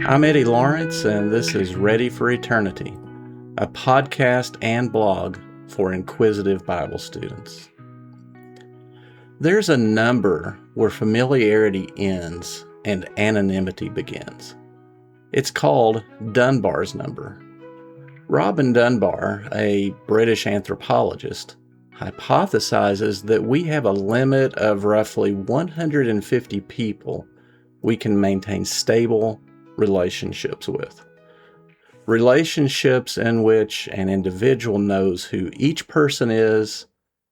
I'm Eddie Lawrence, and this is Ready for Eternity, a podcast and blog for inquisitive Bible students. There's a number where familiarity ends and anonymity begins. It's called Dunbar's number. Robin Dunbar, a British anthropologist, hypothesizes that we have a limit of roughly 150 people we can maintain stable relationships with. Relationships in which an individual knows who each person is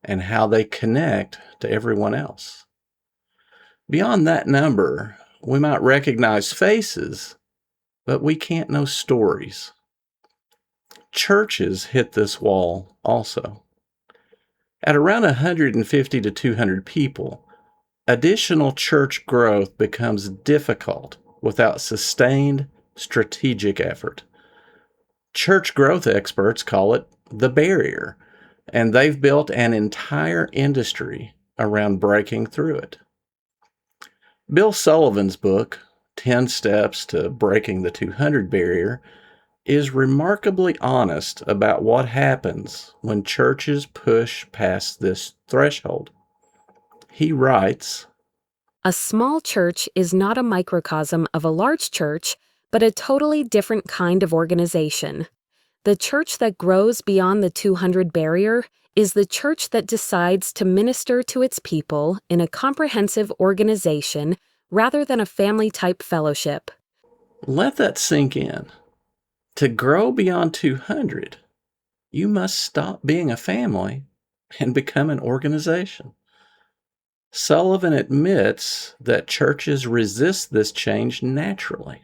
and how they connect to everyone else. Beyond that number, we might recognize faces, but we can't know stories. Churches hit this wall also. At around 150 to 200 people, additional church growth becomes difficult without sustained strategic effort. Church growth experts call it the barrier, and they've built an entire industry around breaking through it. Bill Sullivan's book, 10 Steps to Breaking the 200 Barrier, is remarkably honest about what happens when churches push past this threshold. He writes, "A small church is not a microcosm of a large church, but a totally different kind of organization. The church that grows beyond the 200 barrier is the church that decides to minister to its people in a comprehensive organization rather than a family-type fellowship." Let that sink in. To grow beyond 200, you must stop being a family and become an organization. Sullivan admits that churches resist this change naturally.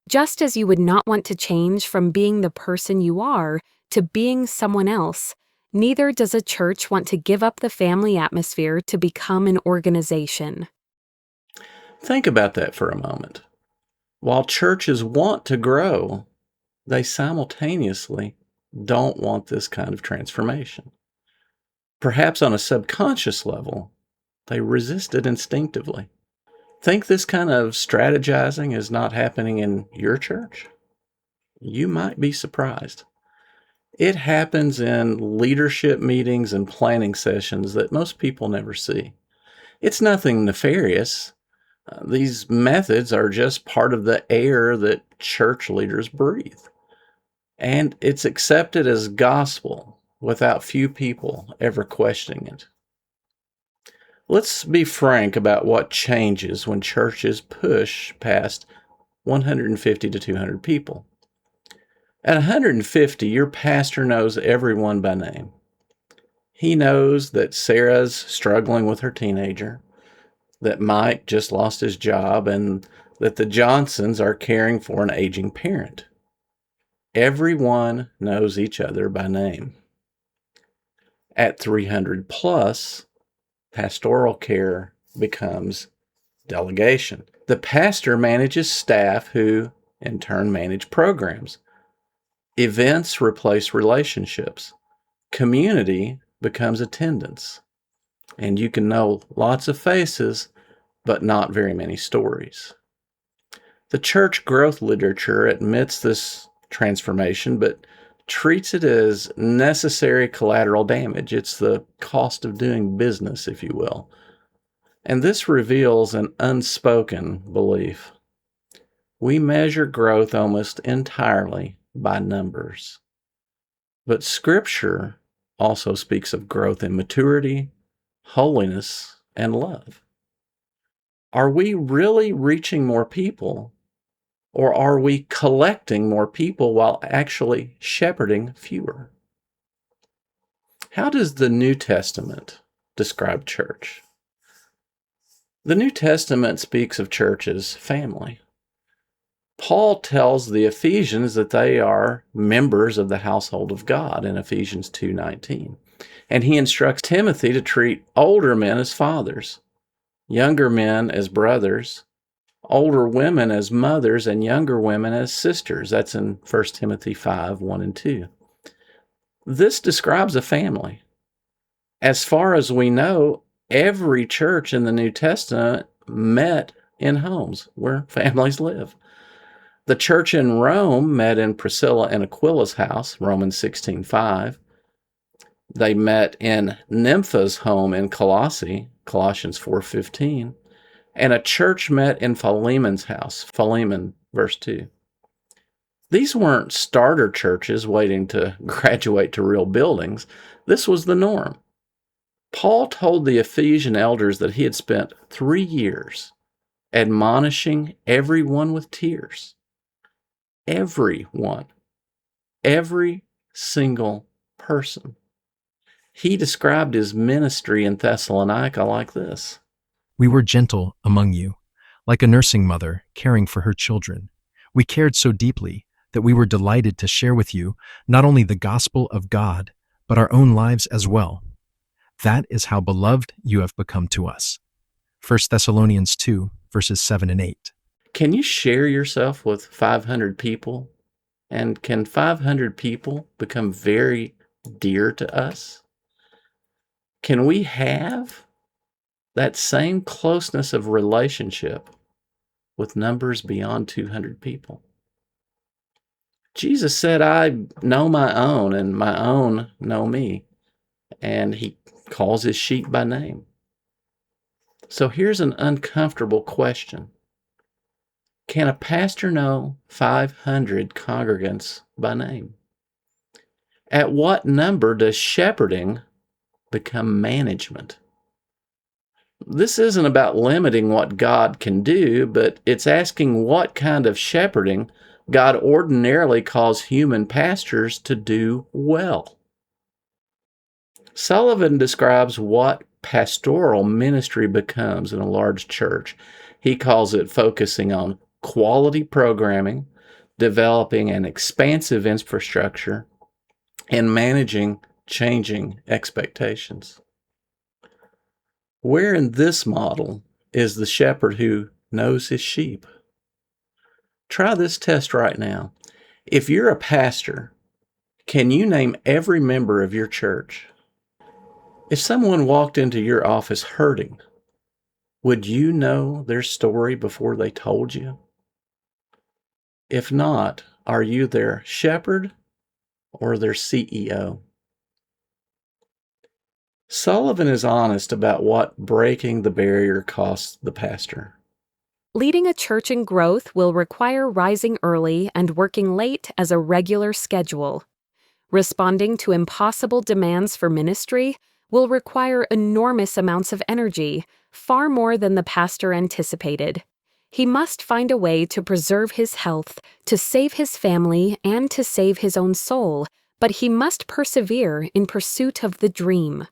Just as you would not want to change from being the person you are to being someone else, neither does a church want to give up the family atmosphere to become an organization. Think about that for a moment. While churches want to grow, they simultaneously don't want this kind of transformation. Perhaps on a subconscious level, they resist it instinctively. Think this kind of strategizing is not happening in your church? You might be surprised. It happens in leadership meetings and planning sessions that most people never see. It's nothing nefarious. These methods are just part of the air that church leaders breathe. And it's accepted as gospel without few people ever questioning it. Let's be frank about what changes when churches push past 150 to 200 people. At 150, your pastor knows everyone by name. He knows that Sarah's struggling with her teenager, that Mike just lost his job, and that the Johnsons are caring for an aging parent. Everyone knows each other by name. At 300 plus, pastoral care becomes delegation. The pastor manages staff who, in turn, manage programs. Events replace relationships. Community becomes attendance. And you can know lots of faces, but not very many stories. The church growth literature admits this transformation, but treats it as necessary collateral damage. It's the cost of doing business, if you will. And this reveals an unspoken belief. We measure growth almost entirely by numbers. But Scripture also speaks of growth in maturity, holiness, and love. Are we really reaching more people, or are we collecting more people while actually shepherding fewer? How does the New Testament describe church? The New Testament speaks of church as family. Paul tells the Ephesians that they are members of the household of God in Ephesians 2:19. And he instructs Timothy to treat older men as fathers, younger men as brothers, older women as mothers, and younger women as sisters. That's in 1 Timothy 5:1 and 2. This describes a family. As far as we know, every church in the New Testament met in homes where families live. The church in Rome met in Priscilla and Aquila's house, Romans 16:5. They met in Nympha's home in Colossae, Colossians 4:15. And a church met in Philemon's house, Philemon, verse 2. These weren't starter churches waiting to graduate to real buildings. This was the norm. Paul told the Ephesian elders that he had spent 3 years admonishing everyone with tears. Everyone. Every single person. He described his ministry in Thessalonica like this. We were gentle among you, like a nursing mother caring for her children. We cared so deeply that we were delighted to share with you not only the gospel of God, but our own lives as well. That is how beloved you have become to us. 1 Thessalonians 2, verses 7 and 8. Can you share yourself with 500 people? And can 500 people become very dear to us? Can we have that same closeness of relationship with numbers beyond 200 people? Jesus said, I know my own, and my own know me. And he calls his sheep by name. So here's an uncomfortable question. Can a pastor know 500 congregants by name? At what number does shepherding become management? This isn't about limiting what God can do, but it's asking what kind of shepherding God ordinarily calls human pastors to do well. Sullivan describes what pastoral ministry becomes in a large church. He calls it focusing on quality programming, developing an expansive infrastructure, and managing changing expectations. Where in this model is the shepherd who knows his sheep? Try this test right now. If you're a pastor, can you name every member of your church? If someone walked into your office hurting, would you know their story before they told you? If not, are you their shepherd or their CEO? Sullivan is honest about what breaking the barrier costs the pastor. Leading a church in growth will require rising early and working late as a regular schedule. Responding to impossible demands for ministry will require enormous amounts of energy, far more than the pastor anticipated. He must find a way to preserve his health, to save his family, and to save his own soul, but he must persevere in pursuit of the dream.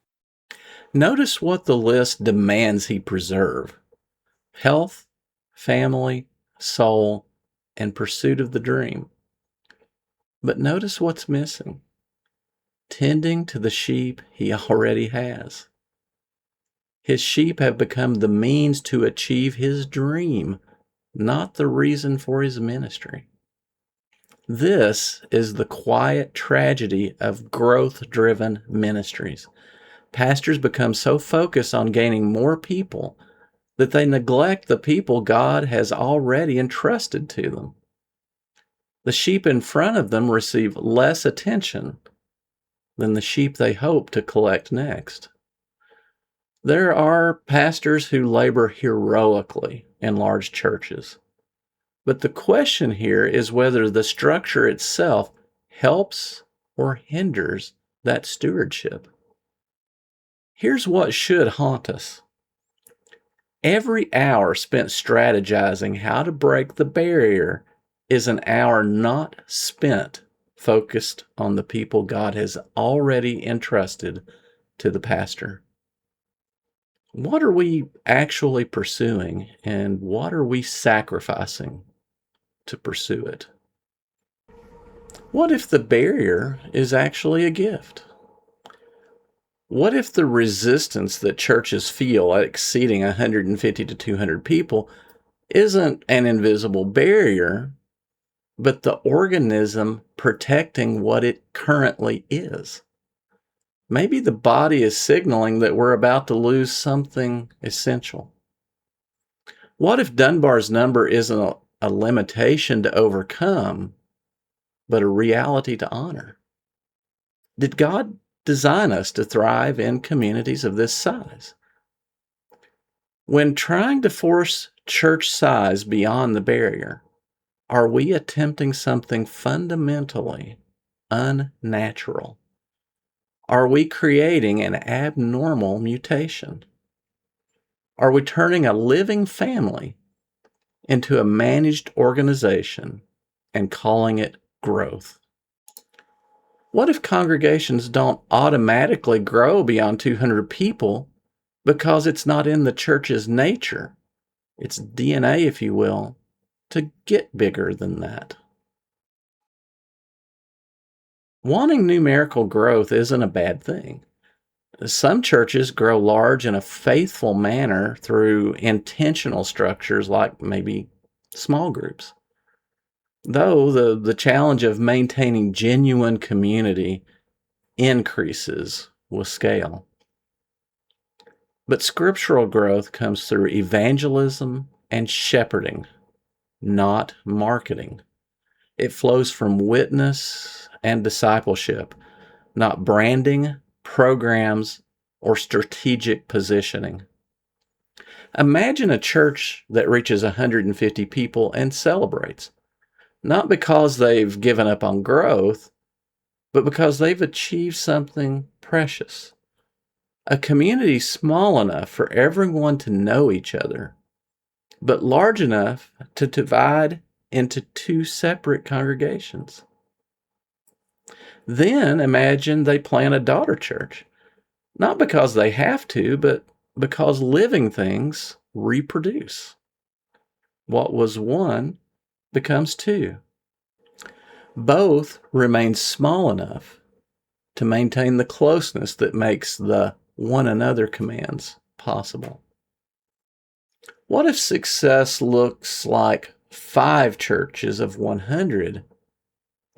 Notice what the list demands he preserve: health, family, soul, and pursuit of the dream. But notice what's missing: tending to the sheep he already has. His sheep have become the means to achieve his dream, not the reason for his ministry. This is the quiet tragedy of growth-driven ministries. Pastors become so focused on gaining more people that they neglect the people God has already entrusted to them. The sheep in front of them receive less attention than the sheep they hope to collect next. There are pastors who labor heroically in large churches, but the question here is whether the structure itself helps or hinders that stewardship. Here's what should haunt us. Every hour spent strategizing how to break the barrier is an hour not spent focused on the people God has already entrusted to the pastor. What are we actually pursuing, and what are we sacrificing to pursue it? What if the barrier is actually a gift? What if the resistance that churches feel at exceeding 150 to 200 people isn't an invisible barrier, but the organism protecting what it currently is? Maybe the body is signaling that we're about to lose something essential. What if Dunbar's number isn't a limitation to overcome, but a reality to honor? Did God design us to thrive in communities of this size? When trying to force church size beyond the barrier, are we attempting something fundamentally unnatural? Are we creating an abnormal mutation? Are we turning a living family into a managed organization and calling it growth? What if congregations don't automatically grow beyond 200 people because it's not in the church's nature, its DNA, if you will, to get bigger than that? Wanting numerical growth isn't a bad thing. Some churches grow large in a faithful manner through intentional structures like maybe small groups. Though the challenge of maintaining genuine community increases with scale. But scriptural growth comes through evangelism and shepherding, not marketing. It flows from witness and discipleship, not branding, programs, or strategic positioning. Imagine a church that reaches 150 people and celebrates, not because they've given up on growth, but because they've achieved something precious. A community small enough for everyone to know each other, but large enough to divide into two separate congregations. Then imagine they plant a daughter church, not because they have to, but because living things reproduce. What was one becomes two. Both remain small enough to maintain the closeness that makes the one another commands possible. What if success looks like 5 churches of 100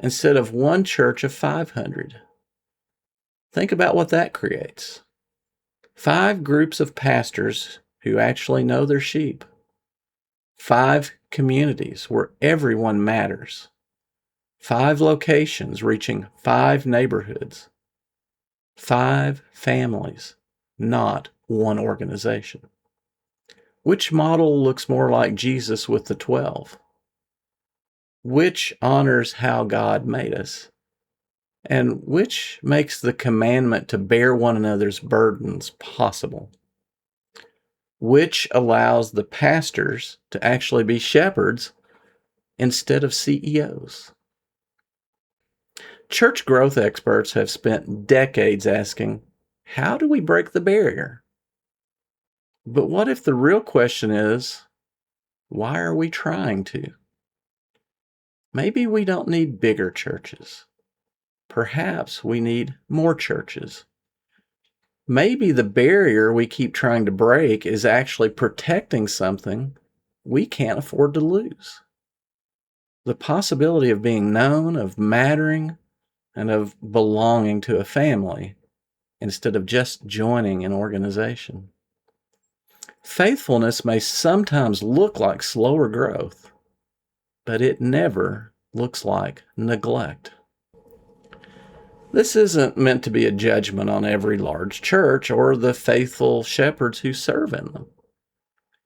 instead of one church of 500? Think about what that creates. 5 groups of pastors who actually know their sheep. 5 communities where everyone matters. 5 locations reaching 5 neighborhoods. 5 families, not one organization. Which model looks more like Jesus with the 12? Which honors how God made us? And which makes the commandment to bear one another's burdens possible? Which allows the pastors to actually be shepherds instead of CEOs? Church growth experts have spent decades asking, how do we break the barrier? But what if the real question is, why are we trying to? Maybe we don't need bigger churches. Perhaps we need more churches. Maybe the barrier we keep trying to break is actually protecting something we can't afford to lose. The possibility of being known, of mattering, and of belonging to a family instead of just joining an organization. Faithfulness may sometimes look like slower growth, but it never looks like neglect. This isn't meant to be a judgment on every large church or the faithful shepherds who serve in them.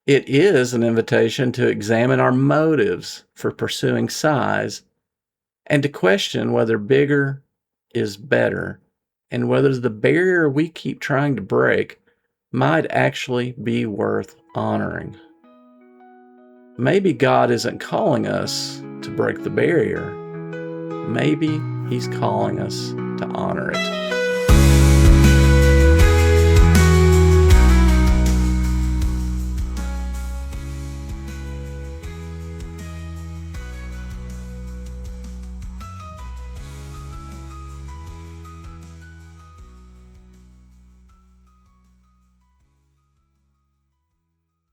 It is an invitation to examine our motives for pursuing size and to question whether bigger is better and whether the barrier we keep trying to break might actually be worth honoring. Maybe God isn't calling us to break the barrier. Maybe He's calling us to honor it.